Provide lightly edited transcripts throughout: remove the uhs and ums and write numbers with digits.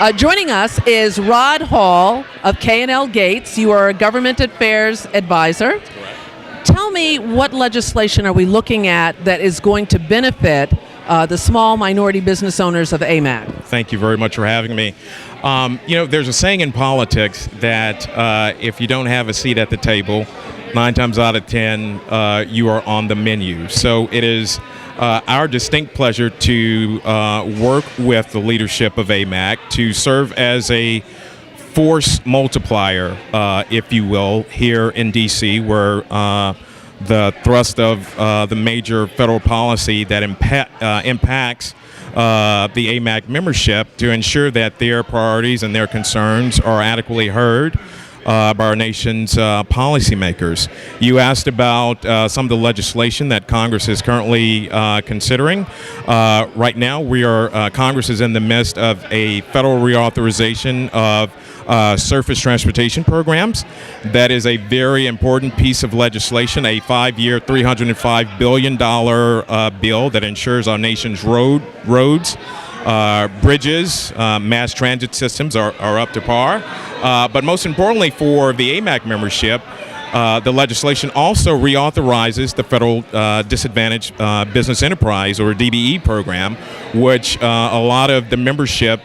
Joining us is Rod Hall of K&L Gates. You are a government affairs advisor. Correct. Tell me, what legislation are we looking at that is going to benefit the small minority business owners of AMAC? Thank you very much for having me. There's a saying in politics that if you don't have a seat at the table, 9 times out of 10, you are on the menu. So it is our distinct pleasure to work with the leadership of AMAC to serve as a force multiplier, if you will, here in D.C., where the thrust of the major federal policy that impacts the AMAC membership to ensure that their priorities and their concerns are adequately heard by our nation's policymakers. You asked about some of the legislation that Congress is currently considering. Right now, Congress is in the midst of a federal reauthorization of surface transportation programs. That is a very important piece of legislation, a 5-year, $305 billion bill that ensures our nation's roads, bridges, mass transit systems are up to par. But most importantly for the AMAC membership, the legislation also reauthorizes the Federal Disadvantaged Business Enterprise, or DBE program, which a lot of the membership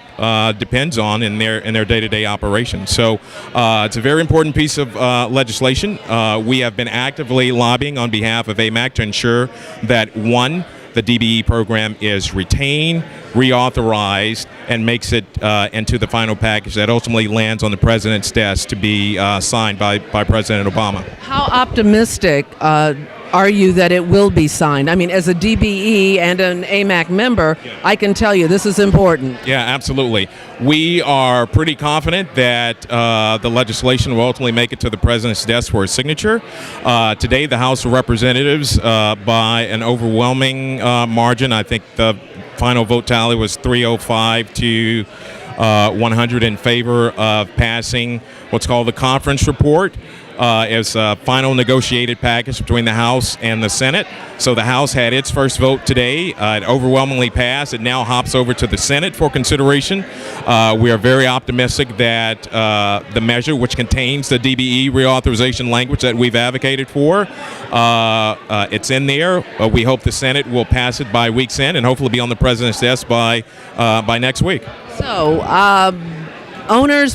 depends on in their day-to-day operations. So it's a very important piece of legislation. We have been actively lobbying on behalf of AMAC to ensure that, one, the DBE program is retained, reauthorized, and makes it into the final package that ultimately lands on the president's desk to be signed by President Obama. How optimistic are you that it will be signed? I mean, as a DBE and an AMAC member, I can tell you this is important. Yeah, absolutely. We are pretty confident that the legislation will ultimately make it to the president's desk for a signature. Today, the House of Representatives, by an overwhelming margin, I think the final vote tally was 305 to 100 in favor of passing what's called the conference report as a final negotiated package between the House and the Senate. So the House had its first vote today. It overwhelmingly passed. It now hops over to the Senate for consideration. We are very optimistic that the measure, which contains the DBE reauthorization language that we've advocated for, it's in there. We hope the Senate will pass it by week's end and hopefully be on the president's desk by next week. So,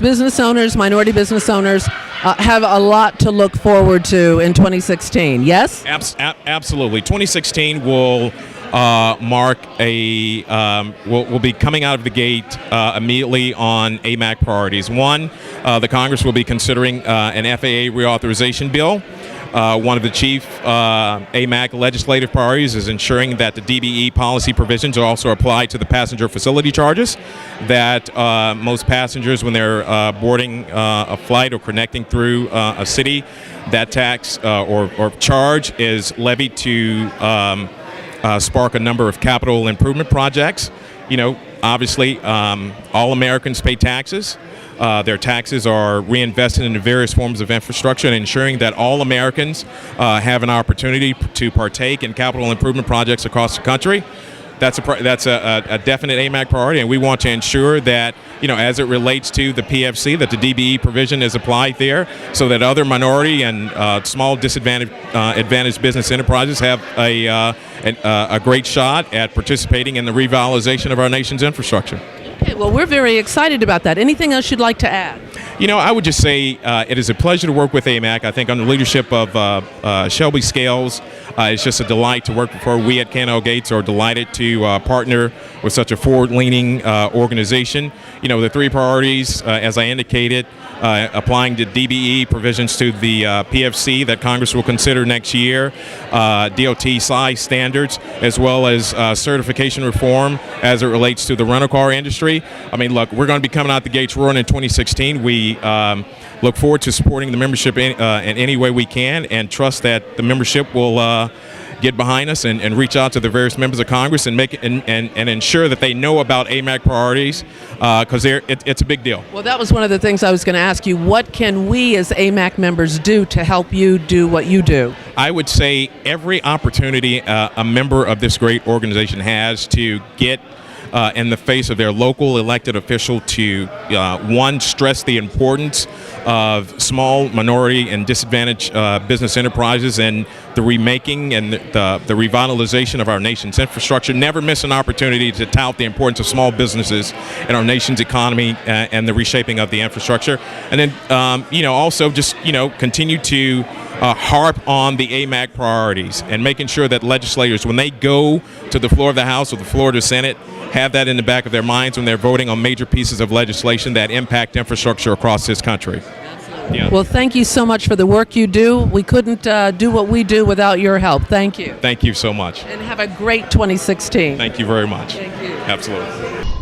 business owners, minority business owners have a lot to look forward to in 2016, yes? Absolutely. 2016 will mark we'll be coming out of the gate immediately on AMAC priorities. One, the Congress will be considering an FAA reauthorization bill. One of the chief AMAC legislative priorities is ensuring that the DBE policy provisions are also applied to the passenger facility charges, that most passengers, when they're boarding a flight or connecting through a city, that tax or charge is levied to spark a number of capital improvement projects. Obviously, all Americans pay taxes. Their taxes are reinvested into various forms of infrastructure, and ensuring that all Americans have an opportunity to partake in capital improvement projects across the country. That's a definite AMAC priority, and we want to ensure that, as it relates to the PFC, that the DBE provision is applied there, so that other minority and small advantaged business enterprises have a great shot at participating in the revitalization of our nation's infrastructure. Okay, well, we're very excited about that. Anything else you'd like to add? I would just say it is a pleasure to work with AMAC. I think under the leadership of Shelby Scales, it's just a delight to work for. We at K&L Gates are delighted to partner with such a forward-leaning organization. The 3 priorities, as I indicated, applying the DBE provisions to the PFC that Congress will consider next year, DOT size standards, as well as certification reform as it relates to the rental car industry. I mean, look, we're going to be coming out the gates roaring in 2016. We look forward to supporting the membership in any way we can, and trust that the membership will get behind us and reach out to the various members of Congress and make it and ensure that they know about AMAC priorities, because it's a big deal. Well, that was one of the things I was going to ask you. What can we as AMAC members do to help you do what you do? I would say every opportunity a member of this great organization has to get in the face of their local elected official to, one, stress the importance of small, minority, and disadvantaged business enterprises and the remaking and the revitalization of our nation's infrastructure. Never miss an opportunity to tout the importance of small businesses in our nation's economy and the reshaping of the infrastructure. And then, also just, continue to harp on the AMAC priorities and making sure that legislators, when they go to the floor of the House or the floor of the Senate, have that in the back of their minds when they're voting on major pieces of legislation that impact infrastructure across this country. Yeah. Well, thank you so much for the work you do. We couldn't do what we do without your help. Thank you. Thank you so much. And have a great 2016. Thank you very much. Thank you. Absolutely.